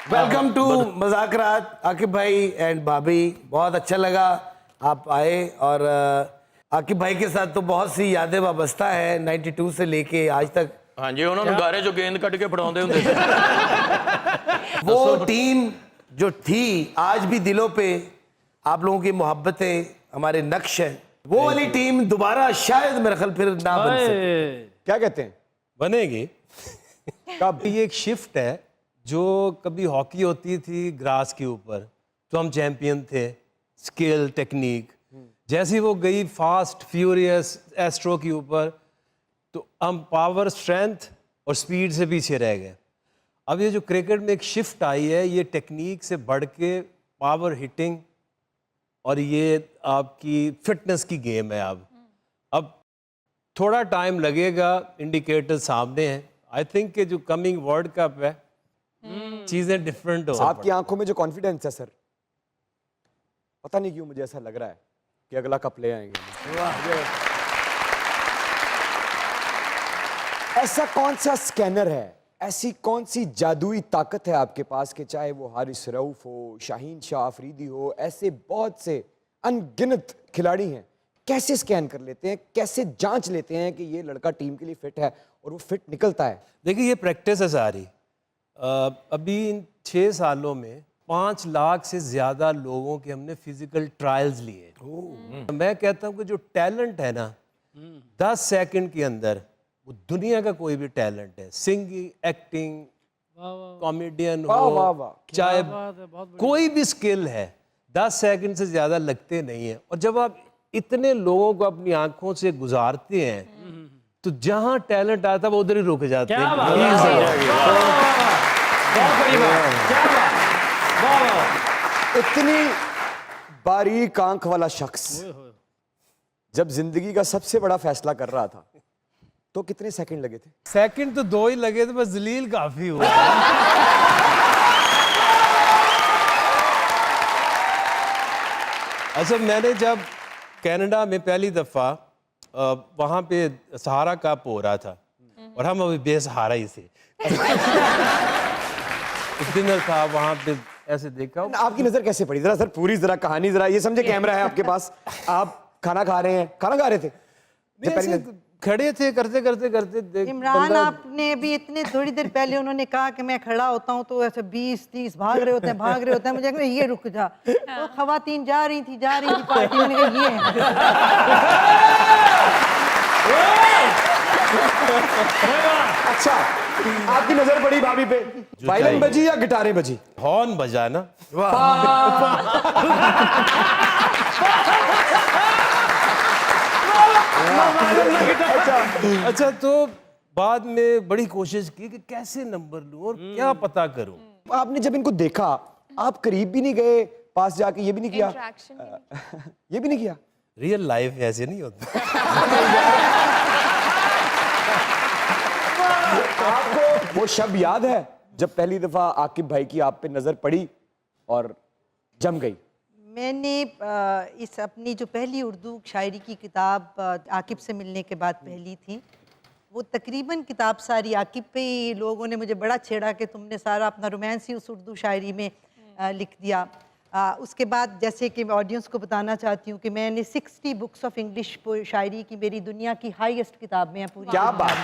Welcome to मज़ाकरात Aqib भाई and भाभी। बहुत अच्छा लगा आप आए और आकिब भाई के साथ तो बहुत सी यादें वाबस्ता है 92 से लेके आज तक। हाँ जी, उन्होंने गारे जो गेंद कट के फड़ाते होंगे थे। वो टीम जो थी आज भी दिलों पे आप लोगों की मोहब्बतें हमारे नक्श है। वो वाली टीम दोबारा शायद मेरा ख्याल फिर ना बन सके। क्या कहते हैं? बनेगी। कब ये एक शिफ्ट है जो कभी हॉकी होती थी ग्रास के ऊपर तो हम चैंपियन थे, स्किल टेक्निक, जैसी वो गई फास्ट फ्यूरियस एस्ट्रो के ऊपर तो हम पावर स्ट्रेंथ और स्पीड से पीछे रह गए। अब ये जो क्रिकेट में एक शिफ्ट आई है ये टेक्निक से बढ़ के पावर हिटिंग और ये आपकी फिटनेस की गेम है। अब थोड़ा टाइम लगेगा, इंडिकेटर सामने हैं। आई थिंक कि जो कमिंग वर्ल्ड कप है चीजें डिफरेंट हो। आपकी आंखों में जो कॉन्फिडेंस है सर, पता नहीं क्यों मुझे ऐसा लग रहा है कि अगला कप ले आएंगे। ऐसा कौन सा स्कैनर है, ऐसी कौन सी जादुई ताकत है आपके पास कि चाहे वो हारिस रऊफ हो, शाहीन शाह अफरीदी हो, ऐसे बहुत से अनगिनत खिलाड़ी हैं, कैसे स्कैन कर लेते हैं, कैसे जांच लेते हैं कि ये लड़का टीम के लिए फिट है और वो फिट निकलता है? देखिए ये प्रैक्टिस है सारी। अभी इन 6 सालों में 5 लाख से ज्यादा लोगों के हमने फिजिकल ट्रायल्स लिए। मैं कहता हूँ कि जो टैलेंट है ना 10 सेकंड के अंदर वो दुनिया का कोई भी टैलेंट है, सिंगिंग, एक्टिंग, कॉमेडियन हो, चाहे कोई भी स्किल है 10 सेकंड से ज्यादा लगते नहीं है। और जब आप इतने लोगों को अपनी आंखों से गुजारते हैं तो जहां टैलेंट आता है वो उधर ही रुक जाते हैं। इतनी बारीक आंख वाला शख्स जब जिंदगी का सबसे बड़ा फैसला कर रहा था तो कितने सेकंड लगे थे? सेकंड तो 2 ही लगे थे, बस जलील काफी हुआ। अच्छा मैंने जब कनाडा में पहली दफा वहां पे सहारा कप हो रहा था और हम अभी बेसहारा ही थे। डिनर था वहां पे, ऐसे देखा। आपकी नजर कैसे पड़ी? जरा सर पूरी जरा कहानी, जरा ये समझे कैमरा है आपके पास, आप खाना खा रहे हैं, खाना खा रहे थे, खड़े थे करते करते करते इमरान आपने अभी इतने थोड़ी देर पहले उन्होंने कहा कि मैं खड़ा होता हूँ तो ऐसे 20-30 भाग रहे होते हैं मुझे कहा ये रुक जा। तो खवातीन जा रही थी पार्टी, मैंने कहा ये है। अच्छा आपकी नजर पड़ी भाभी पे, वायलिन बजी या गिटारें बजी? हॉर्न बजा ना। अच्छा तो बाद में बड़ी कोशिश की कि कैसे नंबर लूं और क्या पता करूं। आपने जब इनको देखा आप करीब भी नहीं गए, पास जाके ये भी नहीं किया, ये भी नहीं किया? रियल लाइफ ऐसे नहीं होता। आपको वो शब याद है जब पहली दफा आकिब भाई की आप पे नजर पड़ी और जम गई? मैंने इस अपनी जो पहली उर्दू शायरी की किताब आकिब से मिलने के बाद पहली थी, वो तकरीबन किताब सारी आकिब पे ही लोगों ने मुझे बड़ा छेड़ा कि तुमने सारा अपना रोमांस ही उस उर्दू शायरी में लिख दिया। उसके बाद जैसे कि मैं ऑडियंस को बताना चाहती हूँ कि मैंने 60 बुक्स ऑफ इंग्लिश शायरी की, मेरी दुनिया की हाईएस्ट किताब में है पूरी। क्या बात,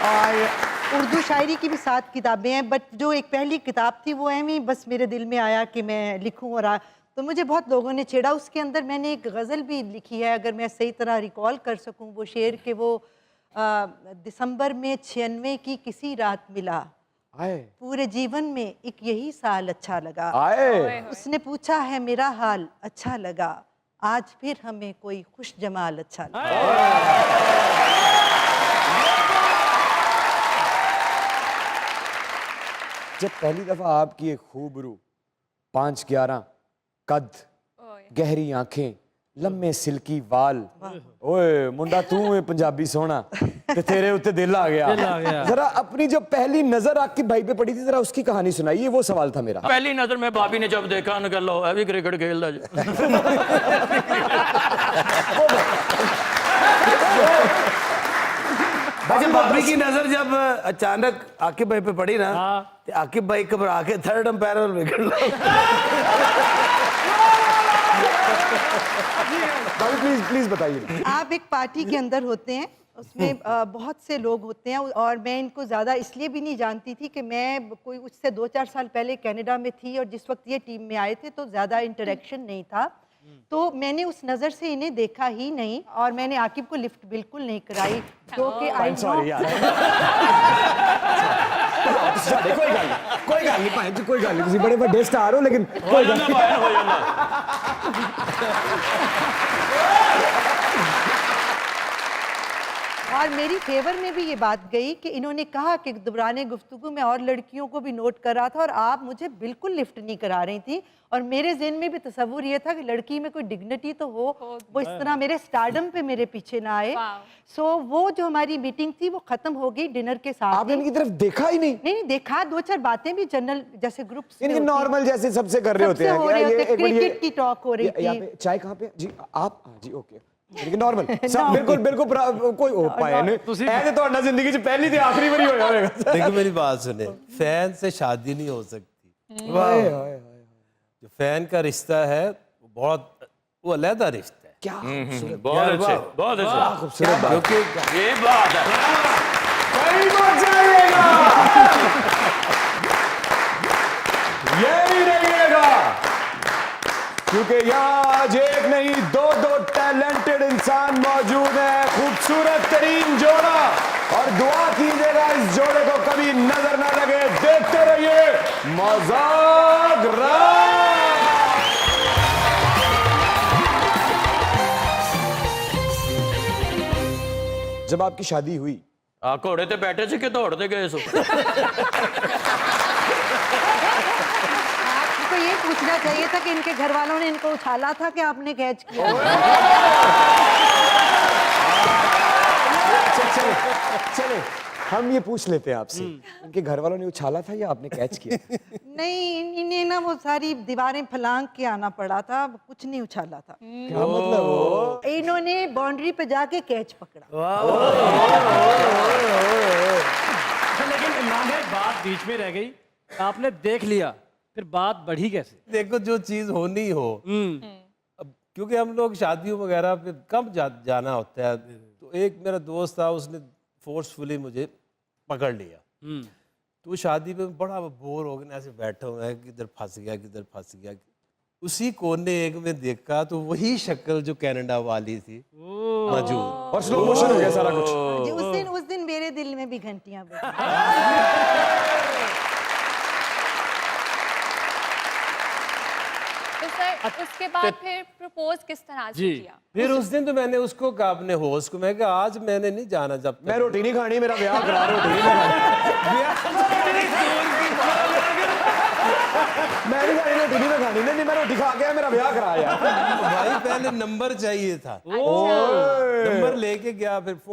और उर्दू शायरी की भी 7 किताबें हैं, बट जो एक पहली किताब थी वो एम ही बस मेरे दिल में आया कि मैं लिखूं और तो मुझे बहुत लोगों ने छेड़ा। उसके अंदर मैंने एक गज़ल भी लिखी है, अगर मैं सही तरह रिकॉल कर सकूं वो शेर कि वो दिसंबर में 96 की किसी रात मिला, पूरे जीवन में एक यही साल अच्छा लगा, उसने पूछा है मेरा हाल अच्छा लगा, आज फिर हमें कोई खुश जमाल अच्छा लगा। जब पहली दफा आपकी एक खूबरू 5'11" कद, गहरी आंखें, लम्बे सिल्की वाल, ओए मुंडा तू है पंजाबी सोना, ते तेरे उत्ते दिल आ गया। जरा अपनी जो पहली नजर आकिब भाई पे पड़ी थी जरा उसकी कहानी सुनाइए, वो सवाल था मेरा। पहली नजर में भाभी ने जब देखा न कर लो अभी क्रिकेट खेलता जी। अच्छा भाभी की नजर जब अचानक आकिब भाई पे पड़ी ना, तो आकिब भाई घबरा के थर्ड अंपायर में विकेट लो। भाभी प्लीज प्लीज बताइए। आप एक पार्टी के अंदर होते हैं, उसमें बहुत से लोग होते हैं, और मैं इनको ज़्यादा इसलिए भी नहीं जानती थी कि मैं कोई उससे 2-4 साल पहले कनाडा में थी, और जिस वक्त ये टीम में आए थे तो ज़्यादा इंटरेक्शन नहीं था, तो मैंने उस नज़र से इन्हें देखा ही नहीं, और मैंने आकिब को लिफ्ट बिल्कुल नहीं कराई, जो कि आई सॉरी यार। कोई गल नहीं भाई जी, कोई गल नहीं, बड़े बड़े स्टार हो, लेकिन कोई गल नहीं। और मेरी फेवर में भी ये बात गई कि इन्होंने कहा कि दौरान गुफ्तगू में और लड़कियों को भी नोट कर रहा था, और आप मुझे बिल्कुल लिफ्ट नहीं करा रही थी, और मेरे ज़हन में भी तसव्वुर ये था कि लड़की में कोई डिग्निटी तो हो, वो इस तरह मेरे स्टारडम पे मेरे पीछे ना आए। सो वो जो हमारी मीटिंग थी वो ख़त्म हो गई डिनर के साथ। आपने इनकी तरफ देखा ही नहीं? नहीं देखा, 2-4 बातें भी जनरल जैसे ग्रुप्स इनके नॉर्मल जैसे सबसे कर रहे होते हैं। हो रहे ये- होते, एक मिनट, ये- क्रिकेट की टॉक हो रही यहाँ थी। पे चाय कहाँ पे जी? आप हाँ जी, ओके, लेकिन नॉर्मल सब बिल्कुल बिल्कुल कोई हो पाया नहीं। ऐसे तो अंडा जिंदगी च पहली ते आखिरी बारी होया होगा। देखो मेरी बात सुने, फैन से शादी नहीं हो सकती। जो फैन का रिश्ता है वो अलहदा रिश्ता है। क्या खूबसूरत, बहुत अच्छे, बहुत अच्छे, खूबसूरत बात। क्योंकि ये बात है। कहीं मत जाइएगा, यही रहिएगा, क्योंकि यहाँ आज एक नहीं दो टैलेंटेड इंसान मौजूद है, खूबसूरत तरीन जोड़ा, और दुआ कीजिएगा इस जोड़े को कभी नजर ना लगे। देखते रहिए मजाक रात। जब आपकी शादी हुई, आ घोड़े ते बैठे सी कि दौड़ते गए सो? आपको ये पूछना चाहिए था कि इनके घर वालों ने इनको उछाला था कि आपने कैच किया। चले हम ये पूछ लेते हैं आपसे, इनके घर वालों ने उछाला था या आपने कैच किया? नहीं, इन्हें ना वो सारी दीवारें फलांग के आना पड़ा था, कुछ नहीं उछाला था। क्या मतलब वो? इन्होंने बाउंड्री पे जाके कैच पकड़ा। लेकिन नामे बात बीच में रह गई, आपने देख लिया, फिर बात बढ़ी कैसे? देखो जो चीज होनी हो, अब क्योंकि हम लोग शादियों वगैरह पे कम जाना होता है, तो एक मेरा दोस्त था, उसने फोर्सफुली मुझे पकड़ लिया। तो शादी में बड़ा बोर हो गया, ऐसे बैठा हुआ है, किधर फंस गया। उसी कोने एक में देखा तो वही शक्ल जो कनाडा वाली थी मौजूद, और स्लो मोशन हो गया सारा कुछ। जी, उस दिन मेरे दिल में भी घंटियां बजी। तो सर उसके बाद फिर प्रपोज किस तरह से किया? फिर उस दिन तो मैंने उसको कहा, अपने होस्ट को, मैं कहा आज मैंने नहीं जाना जब तक मैं रोटी नहीं खानी, मेरा ब्याह करा, रोटी नहीं खानी, नहीं मैं रोटी खा के मेरा ब्याह करा यार। भाई पहले नंबर चाहिए था, नंबर लेके गया, फिर फोन